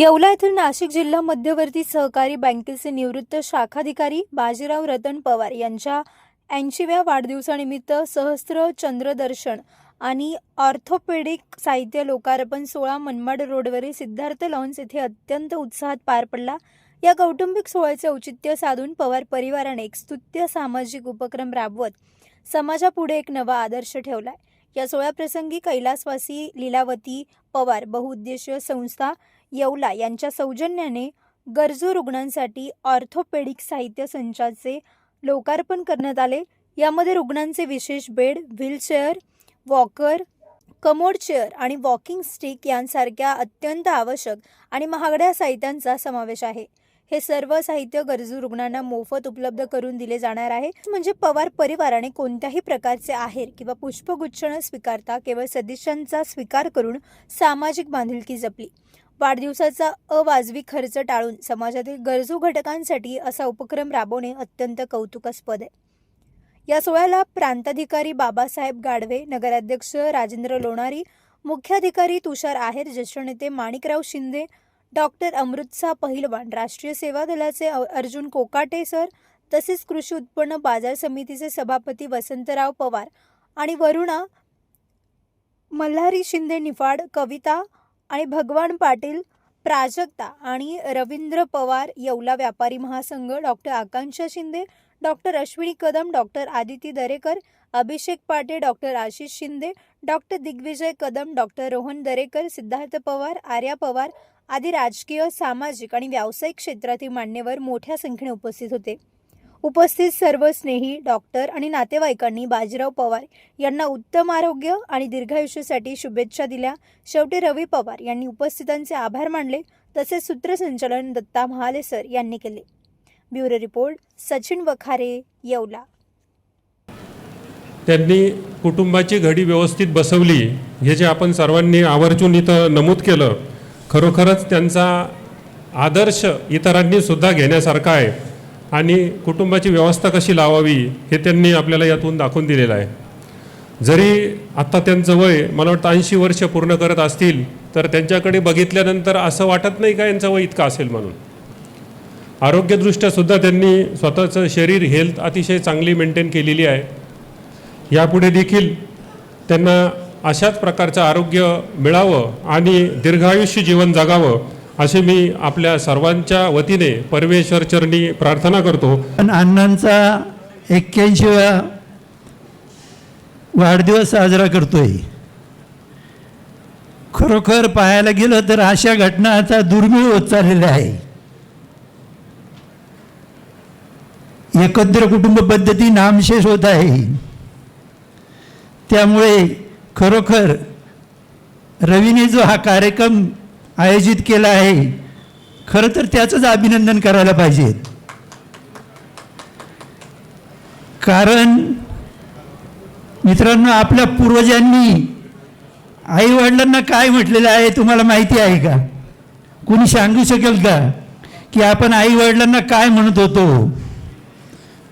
येवला येथील नाशिक जिल्हा मध्यवर्ती सहकारी बँकेचे निवृत्त शाखाधिकारी बाजीराव रतन पवार यांच्या 80व्या वाढदिवसानिमित्त सहस्त्र चंद्रदर्शन आणि ऑर्थोपेडिक साहित्य लोकार्पण सोहळा मनमाड रोडवरील सिद्धार्थ लॉन्स येथे अत्यंत उत्साहात पार पडला। या कौटुंबिक सोहळ्याचे औचित्य साधून पवार परिवाराने एक स्तुत्य सामाजिक उपक्रम राबवत समाजापुढे एक नवा आदर्श ठेवलाय। या सोहळ्याप्रसंगी कैलासवासी लीलावती पवार बहुउद्देशीय संस्था येवला यांच्या सौजन्याने गरजू रुग्णांसाठी ऑर्थोपेडिक साहित्य संचाचे लोकार्पण करण्यात आले। यामध्ये रुग्णांचे विशेष bed, wheelchair, walker, commode chair आणि वॉकिंग स्टिक यांसारख्या अत्यंत आवश्यक आणि महागड्या साहित्यांचा समावेश आहे। हे सर्व साहित्य गरजू रुग्णांना मोफत उपलब्ध करून दिले जाणार आहे। म्हणजे पवार परिवाराने कोणत्याही प्रकारचे आहेर किंवा पुष्पगुच्छ न स्वीकारता केवळ सदिच्छांचा स्वीकार करून सामाजिक बांधिलकी जपली। वाढदिवसाचा अवाजवी खर्च टाळून समाजातील गरजू घटकांसाठी असा उपक्रम राबवणे अत्यंत कौतुकास्पद आहे। या सोहळ्याला प्रांताधिकारी बाबासाहेब गाढवे, नगराध्यक्ष राजेंद्र लोणारी, मुख्याधिकारी तुषार आहेर, ज्येष्ठ नेते माणिकराव शिंदे, डॉक्टर अमृतसा पहिलवान, राष्ट्रीय सेवा दलाचे अर्जुन कोकाटे सर, तसेच कृषी उत्पन्न बाजार समितीचे सभापती वसंतराव पवार आणि वरुणा मल्हारी शिंदे निफाड, कविता आणि भगवान पाटील प्राजक्ता आणि रवींद्र पवार, येवला व्यापारी महासंघ, doctor Akanksha Shinde, doctor Ashwini Kadam, doctor Aditi Darekar, Abhishek Pate, doctor Ashish Shinde, doctor Digvijay Kadam, doctor Rohan Darekar, Siddharth Pawar, Arya Pawar आदी राजकीय, सामाजिक आणि व्यावसायिक क्षेत्रातील मान्यवर मोठ्या संख्येने उपस्थित होते। उपस्थित सर्व स्नेही डॉक्टर आणि नातेवाईकांनी बाजीराव पवार यांना उत्तम आरोग्य आणि दीर्घायुष्यासाठी शुभेच्छा दिल्या। शेवटी रवी पवार यांनी उपस्थितांचे आभार मानले, तसेच सूत्रसंचालन दत्ता महाले सर यांनी केले। Bureau report, Sachin Wakhare, Yeola. त्यांनी कुटुंबाची घडी व्यवस्थित बसवली, हे जे आपण सर्वांनी आवर्जून इथं नमूद केलं, खरोखरच त्यांचा आदर्श इतरांनी सुद्धा घेण्यासारखा आहे आणि कुटुंबाची व्यवस्था कशी लावावी हे त्यांनी आपल्याला यातून दाखवून दिलेलं आहे। जरी आत्ता त्यांचं वय मला वाटतं 80 वर्ष पूर्ण करत असतील, तर त्यांच्याकडे बघितल्यानंतर असं वाटत नाही का यांचं वय इतकं असेल म्हणून। आरोग्यदृष्ट्या सुद्धा त्यांनी स्वतःचं शरीर, हेल्थ अतिशय चांगली मेंटेन केलेली आहे। यापुढे देखील त्यांना अशाच प्रकारचं आरोग्य मिळावं आणि दीर्घायुष्य जीवन जगावं असे मी आपल्या सर्वांच्या वतीने परमेश्वर चरणी प्रार्थना करतो। अण्णांचा 81वा वाढदिवस साजरा करतोय। खरोखर पाहायला गेलं तर अशा घटना आता दुर्मिळ होत चाललेल्या आहे। एकत्र कुटुंब पद्धती नामशेष होत आहे। त्यामुळे खरोखर रवीने जो हा कार्यक्रम आयोजित केला आहे, खरं तर त्याचंच अभिनंदन करायला पाहिजे। कारण मित्रांनो, आपल्या पूर्वजांनी आई वडिलांना काय म्हटलेलं आहे तुम्हाला माहिती आहे का? कोणी सांगू शकेल का की आपण आई वडिलांना काय म्हणत होतो?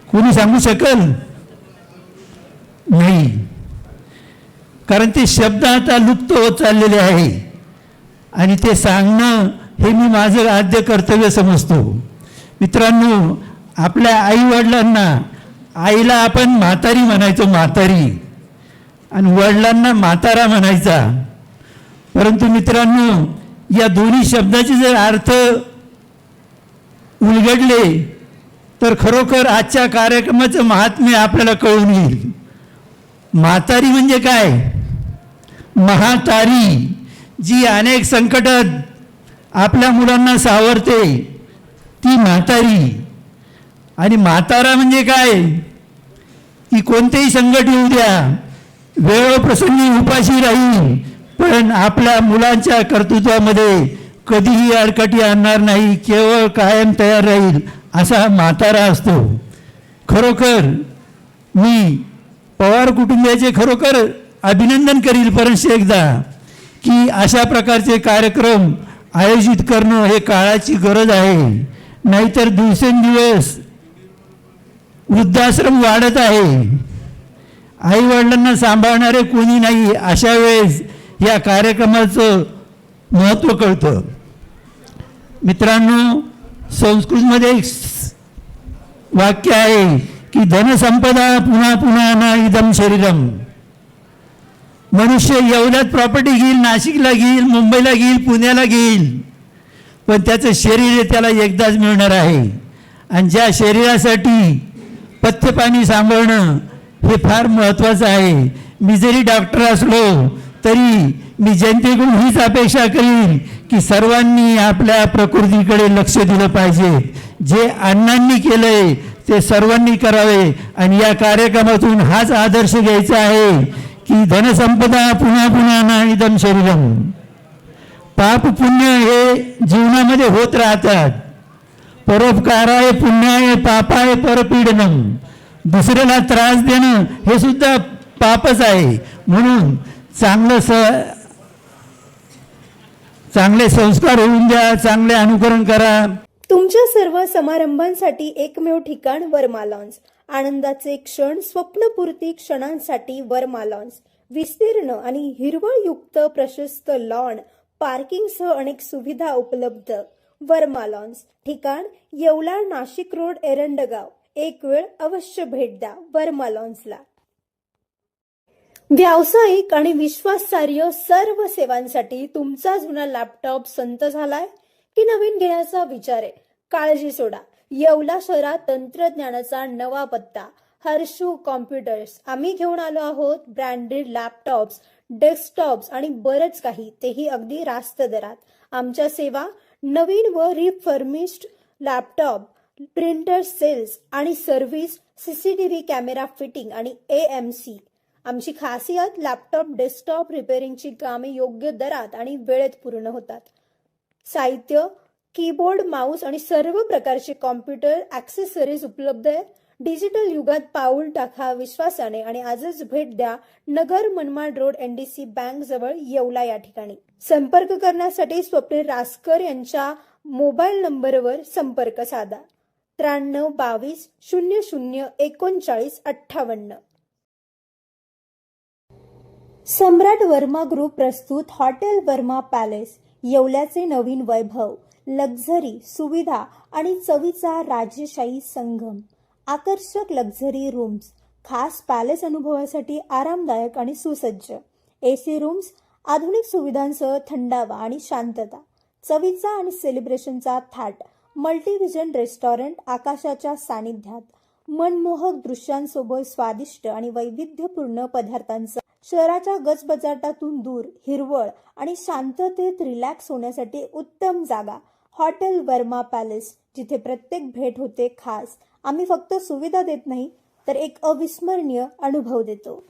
कोणी सांगू शकेल? नाही, कारण ते शब्द आता लुप्त होत चाललेले आहे आणि ते सांगणं हे मी माझं आद्य कर्तव्य समजतो। मित्रांनो, आपल्या आई वडिलांना, आईला आपण म्हातारी म्हणायचो, म्हातारी, आणि वडिलांना म्हातारा म्हणायचा। परंतु मित्रांनो, या दोन्ही शब्दाचे जर अर्थ उलगडले तर खरोखर आजच्या कार्यक्रमाचं महात्म्य आपल्याला कळून येईल। म्हातारी म्हणजे काय? महातारी, जी अनेक संकटात आपल्या मुलांना सावरते, ती म्हातारी। आणि म्हातारा म्हणजे काय? की कोणतेही संकट येऊ द्या, वेळोप्रसंगी उपाशी राहील, पण आपल्या मुलांच्या कर्तृत्वामध्ये कधीही अडकटी आणणार नाही, केवळ कायम तयार राहील, असा म्हातारा असतो। खरोखर मी पवार कुटुंबियाचे खरोखर अभिनंदन करील परंतु एकदा की अशा प्रकारचे कार्यक्रम आयोजित करणं हे काळाची गरज आहे। नाहीतर दिवसेंदिवस वृद्धाश्रम वाढत आहे, आई वडिलांना सांभाळणारे कोणी नाही। अशा वेळेस या कार्यक्रमाचं महत्त्व कळतं। मित्रांनो, संस्कृतमध्ये एक वाक्य आहे की धनसंपदा पुन्हा पुन्हा ना इदम शरीरम. मनुष्य येवल्यात प्रॉपर्टी घेईल, नाशिकला घेईल, मुंबईला घेईल, पुण्याला घेईल, पण त्याचं शरीर त्याला एकदाच मिळणार आहे. आणि ज्या शरीरासाठी पथ्य पाणी सांभाळणं हे फार महत्त्वाचं आहे. मी जरी डॉक्टर असलो तरी मी जनतेकडून हीच अपेक्षा करीन की सर्वांनी आपल्या प्रकृतीकडे लक्ष दिलं पाहिजे. जे अण्णांनी केलंय ते सर्वांनी करावे आणि या कार्यक्रमातून हाच आदर्श घ्यायचा आहे की धनसंपदा पुन्हा पुन्हा ना इदम शरीरम. पाप पुण्य हे जीवनामध्ये होत राहतात. परोपकाराय पुण्याय पापाय परपीडनम. दुसऱ्याला त्रास देणं हे सुद्धा पापच आहे. म्हणून चांगले संस्कार होऊन द्या, चांगले अनुकरण करा. तुमच्या सर्व समारंभांसाठी एकमेव ठिकाण वर्मा लॉन्स. आनंदाचे क्षण, स्वप्नपूर्ती क्षणांसाठी वर्मा लॉन्स. विस्तीर्ण आणि हिरवळयुक्त प्रशस्त लॉन, पार्किंगसह अनेक सुविधा उपलब्ध. वर्मा लॉन्स. ठिकाण येवला, नाशिक रोड, एरंडगाव. एक वेळ अवश्य भेट द्या वर्मा लॉन्सला. व्यावसायिक आणि विश्वासार्ह सर्व सेवांसाठी तुमचा जुना लॅपटॉप संत झालाय की नवीन घेण्याचा विचार आहे? काळजी सोडा. येवला शहरात तंत्रज्ञानाचा नवा पत्ता, हर्षू कॉम्प्युटर्स. आम्ही घेऊन आलो आहोत ब्रँडेड लॅपटॉप्स, डेस्कटॉप्स आणि बरंच काही, तेही अगदी रास्त दरात. आमच्या सेवा नवीन व रिफर्मिश्ड लॅपटॉप, प्रिंटर सेल्स आणि सर्व्हिस, सीसीटीव्ही कॅमेरा फिटिंग आणि AMC. आमची खासियत लॅपटॉप डेस्कटॉप रिपेअरिंगची कामे योग्य दरात आणि वेळेत पूर्ण होतात. साहित्य, कीबोर्ड, माऊस आणि सर्व प्रकारचे कॉम्प्युटर ॲक्सेसरीज उपलब्ध आहे. डिजिटल युगात पाऊल टाका विश्वासाने आणि आजच भेट द्या Nagar Manmad road, NDC bank जवळ, येवला या ठिकाणी. संपर्क करण्यासाठी स्वप्नील रासकर यांच्या मोबाईल नंबरवर संपर्क साधा. 93 22 00 39 58. सम्राट वर्मा ग्रुप प्रस्तुत हॉटेल वर्मा पॅलेस. येवल्याचे नवीन वैभव, लक्झरी, सुविधा आणि चवीचा राजेशाही संगम. आकर्षक लक्झरी रूम्स, खास पॅलेस अनुभवासाठी आरामदायक आणि सुसज्ज. AC रूम्स, आधुनिक सुविधांसह थंडावा आणि शांतता. चवीचा आणि सेलिब्रेशनचा थाट. मल्टीव्हिजन रेस्टॉरंट, आकाशाच्या सानिध्यात. मनमोहक दृश्यांसोबत स्वादिष्ट आणि वैविध्यपूर्ण पदार्थांचा. शहराच्या गजबजाटातून दूर, हिरवळ आणि शांततेत रिलॅक्स होण्यासाठी उत्तम जागा. हॉटेल वर्मा पॅलेस, जिथे प्रत्येक भेट होते खास. आम्ही फक्त सुविधा देत नाही तर एक अविस्मरणीय अनुभव देतो.